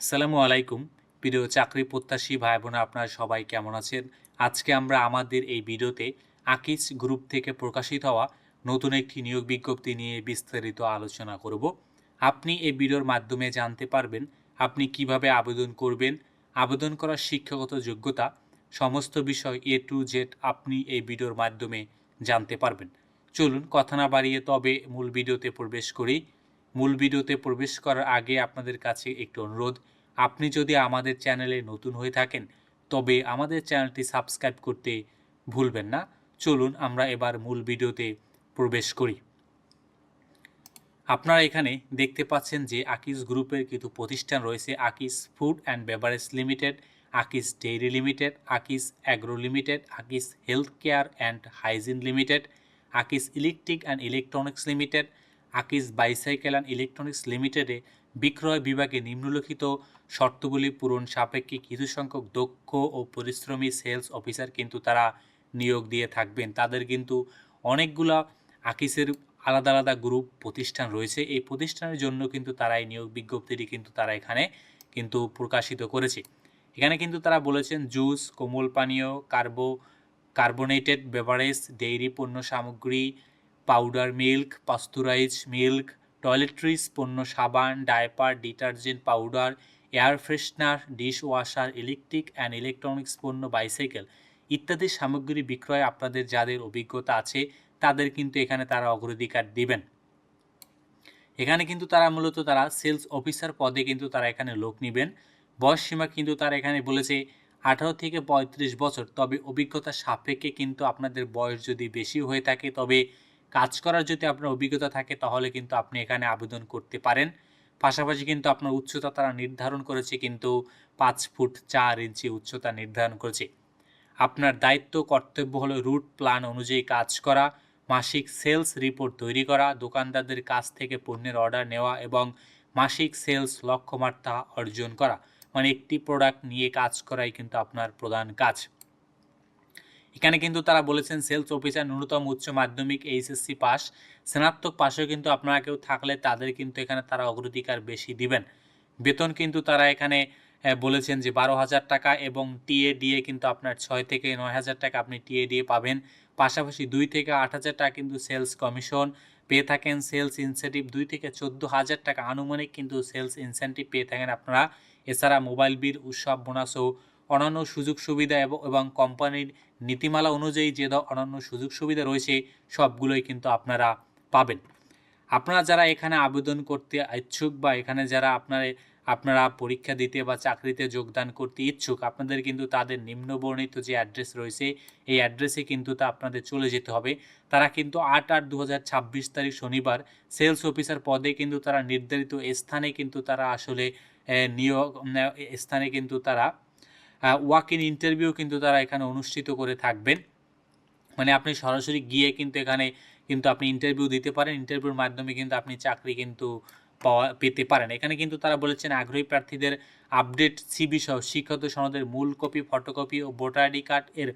আসসালামু আলাইকুম। প্রিয় চাকরি প্রত্যাশী ভাই বোনেরা আপনারা সবাই কেমন আছেন? আজকে আমরা আমাদের এই ভিডিওতে আকিজ গ্রুপ থেকে প্রকাশিত হওয়া নতুন একটি নিয়োগ বিজ্ঞপ্তি নিয়ে বিস্তারিত আলোচনা করব। আপনি এই ভিডিওর মাধ্যমে জানতে পারবেন আপনি কিভাবে আবেদন করবেন, আবেদন করার শিক্ষাগত যোগ্যতা, সমস্ত বিষয় A to Z আপনি এই ভিডিওর মাধ্যমে জানতে পারবেন। চলুন কথা না বাড়িয়ে তবে মূল ভিডিওতে প্রবেশ করি। মূল ভিডিওতে প্রবেশ করার আগে আপনাদের কাছে একটি অনুরোধ, আপনি যদি আমাদের চ্যানেলে নতুন হয়ে থাকেন তবে আমাদের চ্যানেলটি সাবস্ক্রাইব করতে ভুলবেন না। চলুন আমরা এবার মূল ভিডিওতে প্রবেশ করি। আপনারা এখানে দেখতে পাচ্ছেন যে আকিজ গ্রুপের কিছু প্রতিষ্ঠান রয়েছে। Akij food and beverage limited, Akij dairy limited, Akij agro limited, Akij health care and hygiene limited, Akij electric and electronics limited, Akij bicycle and electronics লিমিটেডে বিক্রয় বিভাগে নিম্নলিখিত শর্তগুলি পূরণ সাপেক্ষে কিছু সংখ্যক দক্ষ ও পরিশ্রমী সেলস অফিসার কিন্তু তারা নিয়োগ দিয়ে থাকবেন। তাদের কিন্তু অনেকগুলা আকিজের আলাদা আলাদা গ্রুপ প্রতিষ্ঠান রয়েছে। এই প্রতিষ্ঠানের জন্য কিন্তু তারা এই নিয়োগ বিজ্ঞপ্তিটি কিন্তু তারা এখানে কিন্তু প্রকাশিত করেছে। এখানে কিন্তু তারা বলেছেন জুস, কোমল পানীয়, কার্বোনেটেড বেভারেজ, ডেইরি পণ্য সামগ্রী, powder milk, pasteurise milk, toiletries পণ্য, সাবান, diaper, detergent powder, air freshener, dish washer, electric and electronics পণ্য, বাইসাইকেল ইত্যাদি সামগ্রী বিক্রয়ে আপনাদের যাদের অভিজ্ঞতা আছে তাদের কিন্তু এখানে তারা অগ্রাধিকার দিবেন। এখানে কিন্তু তারা মূলত তারা সেলস অফিসার পদে কিন্তু তারা এখানে লোক নেবেন। বয়স সীমা কিন্তু তারা এখানে বলেছে 18 থেকে 35 বছর, তবে অভিজ্ঞতা সাপেক্ষে কিন্তু আপনাদের বয়স যদি বেশি হয়ে থাকে, তবে কাজ করার যদি আপনার অভিজ্ঞতা থাকে তাহলে কিন্তু আপনি এখানে আবেদন করতে পারেন। পাশাপাশি কিন্তু আপনার উচ্চতা তারা নির্ধারণ করেছে কিন্তু 5 ফুট 4 ইঞ্চি উচ্চতা নির্ধারণ করেছে। আপনার দায়িত্ব কর্তব্য হলো রুট প্ল্যান অনুযায়ী কাজ করা, মাসিক সেলস রিপোর্ট তৈরি করা, দোকানদারদের কাছ থেকে পণ্যের অর্ডার নেওয়া এবং মাসিক সেলস লক্ষ্যমাত্রা অর্জন করা। মানে একটি প্রোডাক্ট নিয়ে কাজ করাই কিন্তু আপনার প্রধান কাজ। এখানে কিন্তু তারা বলেছেন সেলস অফিসার ন্যূনতম উচ্চ মাধ্যমিক এইচএসসি পাস, স্নাতক পাশেও কিন্তু আপনারা কেউ থাকলে তাদের কিন্তু এখানে তারা অগ্রাধিকার বেশি দিবেন। বেতন কিন্তু তারা এখানে বলেছেন যে 12,000 টাকা এবং টিএ দিয়ে কিন্তু আপনার 6 থেকে 9,000 টাকা আপনি টিএ দিয়ে পাবেন। পাশাপাশি 2 থেকে 8,000 টাকা কিন্তু সেলস কমিশন পেয়ে থাকেন। সেলস ইনসেন্টিভ 2 থেকে 14,000 টাকা আনুমানিক কিন্তু সেলস ইনসেন্টিভ পেয়ে থাকেন আপনারা। এছাড়া মোবাইল বিল, উৎসব বোনাস ও অন্যান্য সুযোগ সুবিধা এবং কোম্পানির নীতিমালা অনুযায়ী যে অন্যান্য সুযোগ সুবিধা রয়েছে সবগুলোই কিন্তু আপনারা পাবেন। আপনারা যারা এখানে আবেদন করতে ইচ্ছুক বা এখানে যারা আপনারা পরীক্ষা দিতে বা চাকরিতে যোগদান করতে ইচ্ছুক, আপনাদের কিন্তু তাদের নিম্নবর্ণিত যে অ্যাড্রেস রয়েছে এই অ্যাড্রেসে কিন্তু তা আপনাদের চলে যেতে হবে। তারা কিন্তু 8/8/2026 তারিখ শনিবার সেলস অফিসার পদে কিন্তু তারা নির্ধারিত স্থানে কিন্তু তারা আসলে নিয়োগ স্থানে কিন্তু তারা ওয়াক ইন ইন্টারভিউ কিন্তু তারা এখানে অনুষ্ঠিত করে থাকবেন। মানে আপনি সরাসরি গিয়ে কিন্তু এখানে কিন্তু আপনি ইন্টারভিউ দিতে পারেন। ইন্টারভিউর মাধ্যমে কিন্তু আপনি চাকরি কিন্তু পেতে পারেন। এখানে কিন্তু তারা বলেছেন আগ্রহী প্রার্থীদের আপডেট সিভি সহ শিক্ষাগত সনদের মূল কপি, ফটোকপি ও ভোটার আইডি কার্ড এর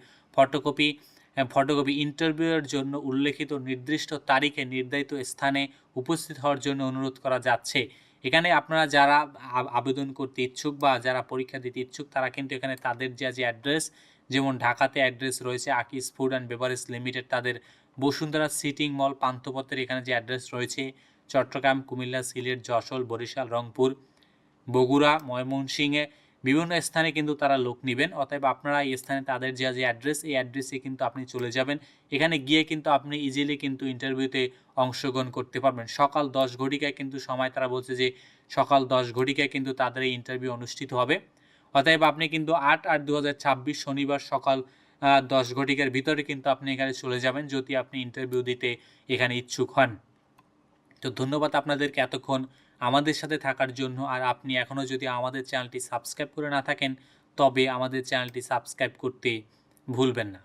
ফটোকপি ইন্টারভিউয়ের জন্য উল্লেখিত নির্দিষ্ট তারিখে নির্ধারিত স্থানে উপস্থিত হওয়ার জন্য অনুরোধ করা যাচ্ছে। এখানে আপনারা যারা আবেদন করতে ইচ্ছুক বা যারা পরীক্ষা দিতে ইচ্ছুক তারা কিন্তু এখানে তাদের যে অ্যাড্রেস, যেমন ঢাকাতে অ্যাড্রেস রয়েছে Akij food and beverage limited, তাদের বসুন্ধরা সিটিং মল পান্থপথের এখানে যে অ্যাড্রেস রয়েছে, চট্টগ্রাম, কুমিল্লা, সিলেট, যশোর, বরিশাল, রংপুর, বগুড়া, ময়মনসিংহে বিভিন্ন স্থানে কিন্তু তারা লোক নেবেন। অতএব আপনারা এই স্থানে তাদের যে অ্যাড্রেস এই অ্যাড্রেসে কিন্তু আপনি চলে যাবেন। এখানে গিয়ে কিন্তু আপনি ইজিলি কিন্তু ইন্টারভিউতে অংশগ্রহণ করতে পারবেন। সকাল 10 ঘটিকায় কিন্তু সময় তারা বলছে যে সকাল 10 ঘটিকায় কিন্তু তাদের এই ইন্টারভিউ অনুষ্ঠিত হবে। অতএব আপনি কিন্তু 8/8/2026 শনিবার সকাল 10 ঘটিকার ভিতরে কিন্তু আপনি এখানে চলে যাবেন যদি আপনি ইন্টারভিউ দিতে এখানে ইচ্ছুক হন। তো ধন্যবাদ আপনাদেরকে এতক্ষণ আমাদের সাথে থাকার জন্য। আর আপনি এখনও যদি আমাদের চ্যানেলটি সাবস্ক্রাইব করে না থাকেন তবে আমাদের চ্যানেলটি সাবস্ক্রাইব করতে ভুলবেন না।